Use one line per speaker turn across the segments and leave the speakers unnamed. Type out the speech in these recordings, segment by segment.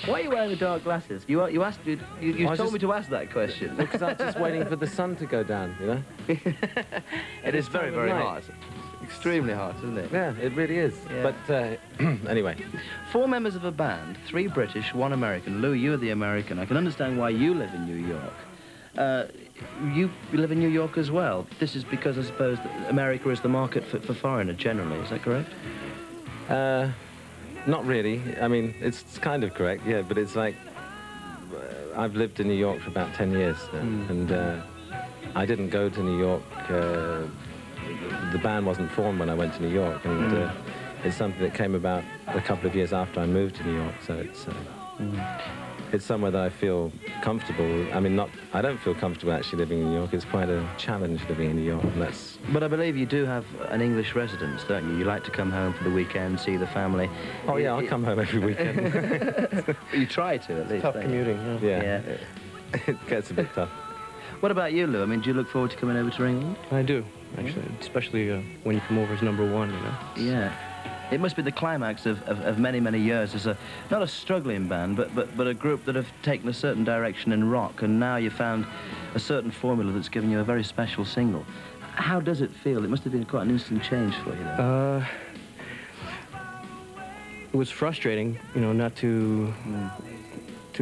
Why are you wearing the dark glasses? You told me to ask that question.
Because I'm just waiting for the sun to go down, you know?
It is very, very hot. Extremely hot, isn't it?
Yeah, it really is.
Yeah.
But, anyway.
4 members of a band, 3 British, 1 American. Lou, you're the American. I can understand why you live in New York. You live in New York as well. This is because, I suppose, that America is the market for foreigner generally. Is that correct?
Not really. I mean, it's kind of correct, yeah, but it's like... I've lived in New York for about 10 years now, and I didn't go to New York. The band wasn't formed when I went to New York, and it's something that came about a couple of years after I moved to New York, so it's somewhere that I feel comfortable. I mean, I don't feel comfortable actually living in New York. It's quite a challenge living in New York, and that's...
But I believe you do have an English residence, don't you? You like to come home for the weekend, see the family.
Oh, yeah, I come home every weekend.
You try to, at least.
Tough commuting,
yeah. It gets a bit tough.
What about you, Lou? I mean, do you look forward to coming over to England?
I do, actually, especially when you come over as #1, you know?
Yeah. It must be the climax of many, many years as not a struggling band, but a group that have taken a certain direction in rock, and now you've found a certain formula that's given you a very special single. How does it feel? It must have been quite an instant change for you, though.
It was frustrating, you know, not to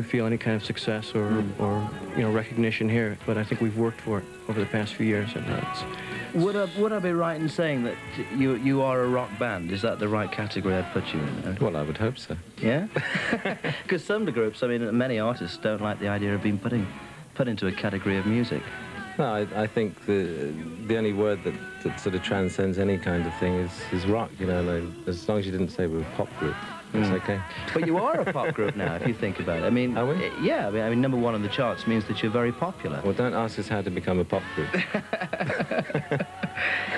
feel any kind of success or you know, recognition here, but I think we've worked for it over the past few years, and it's...
Would I be right in saying that you are a rock band? Is that the right category I'd put you in?
Well, I would hope so.
Yeah? Because some of the groups, I mean, many artists don't like the idea of being put into a category of music.
No, I think the only word that sort of transcends any kind of thing is rock, you know, like, as long as you didn't say we're a pop group. It's okay.
But you are a pop group now, if you think about it. I mean,
are we?
Yeah, I mean, #1 on the charts means that you're very popular.
Well, don't ask us how to become a pop group.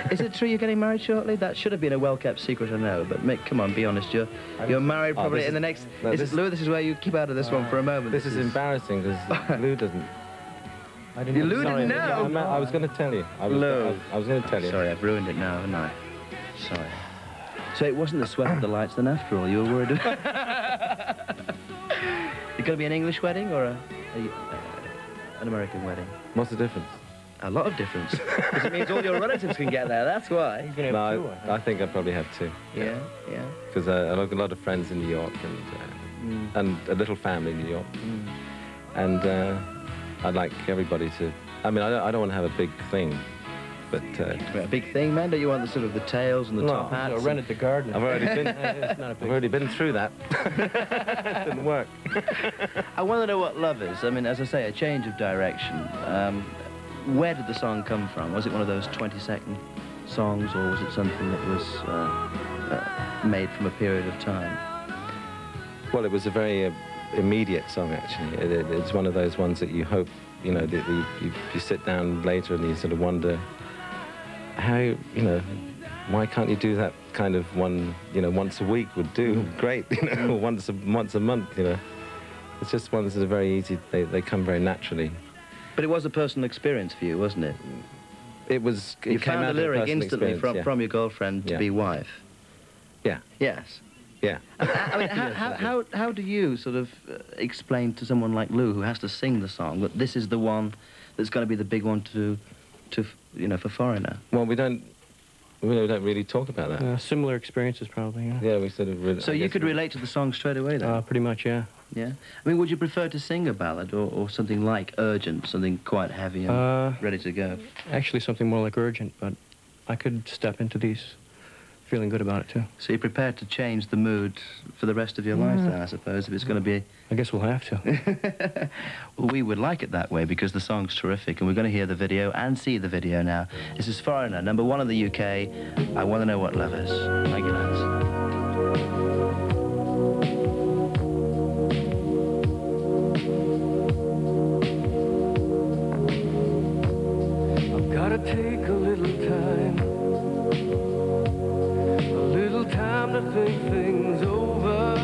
Is it true you're getting married shortly? That should have been a well-kept secret, I know. But Mick, come on, be honest. You're married probably in the next...
No,
Lou, this is where you keep out of this one for a moment.
This is embarrassing because Lou doesn't...
Lou didn't know?
Yeah, I was going to tell you. I was going to tell you.
Sorry, I've ruined it now, haven't I? Sorry. So it wasn't the sweat of the lights then, after all. You were worried about... It's going to be an English wedding or an American wedding?
What's the difference?
A lot of difference. Because it means all your relatives can get there, that's why.
You're going to have 2,
I think I'd probably have 2.
Yeah.
Because I've got a lot of friends in New York and a little family in New York. And I'd like everybody to... I mean, I don't want to have a big thing, but...
A big thing, man? Don't you want the sort of the tails and the top hats?
I rented the garden.
I've already been through that. It didn't work.
I want to know what love is. I mean, as I say, a change of direction. Where did the song come from? Was it one of those 20-second songs, or was it something that was made from a period of time?
Well, it was a very immediate song, actually. It's one of those ones that you hope, you know, that you sit down later and you sort of wonder how, you know, why can't you do that kind of one, you know, once a week would do great, you know, or once a month, you know. It's just ones that are very easy, they come very naturally.
But it was a personal experience for you, wasn't it?
It was.
You found the lyric instantly from your girlfriend to be wife.
Yeah.
Yes.
Yeah.
I mean, how do you sort of explain to someone like Lou, who has to sing the song, that this is the one that's going to be the big one to you know, for Foreigner?
Well, we don't really talk about that.
Similar experiences, probably.
Yeah, we sort of...
So you could relate to the song straight away, then?
Pretty much, yeah.
Yeah? I mean, would you prefer to sing a ballad or something like Urgent, something quite heavy and ready to go?
Actually, something more like Urgent, but I could step into these feeling good about it, too.
So you're prepared to change the mood for the rest of your life, then, I suppose, if it's going to be...
I guess we'll have to.
Well, we would like it that way, because the song's terrific, and we're going to hear the video and see the video now. This is Foreigner, #1 in the UK. I Want to Know What Love Is. Thank you, lads.
Gotta take a little time to think things over.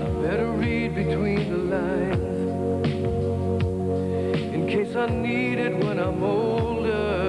I better read between the lines in case I need it when I'm older.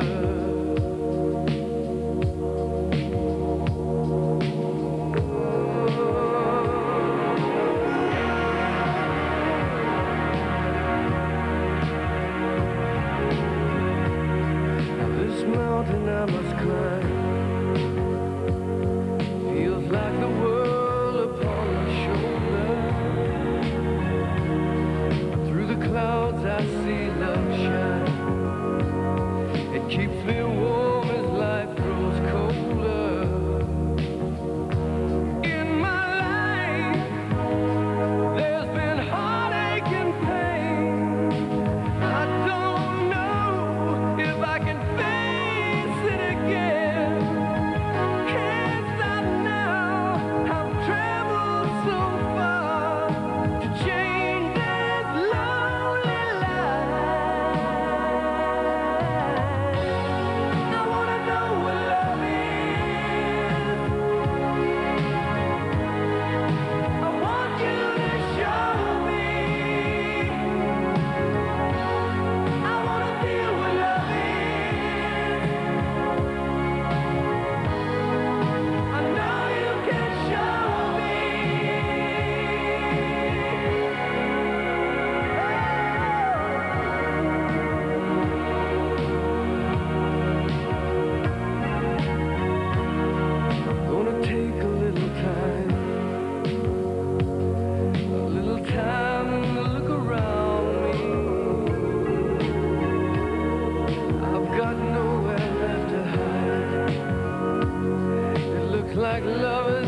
like lovers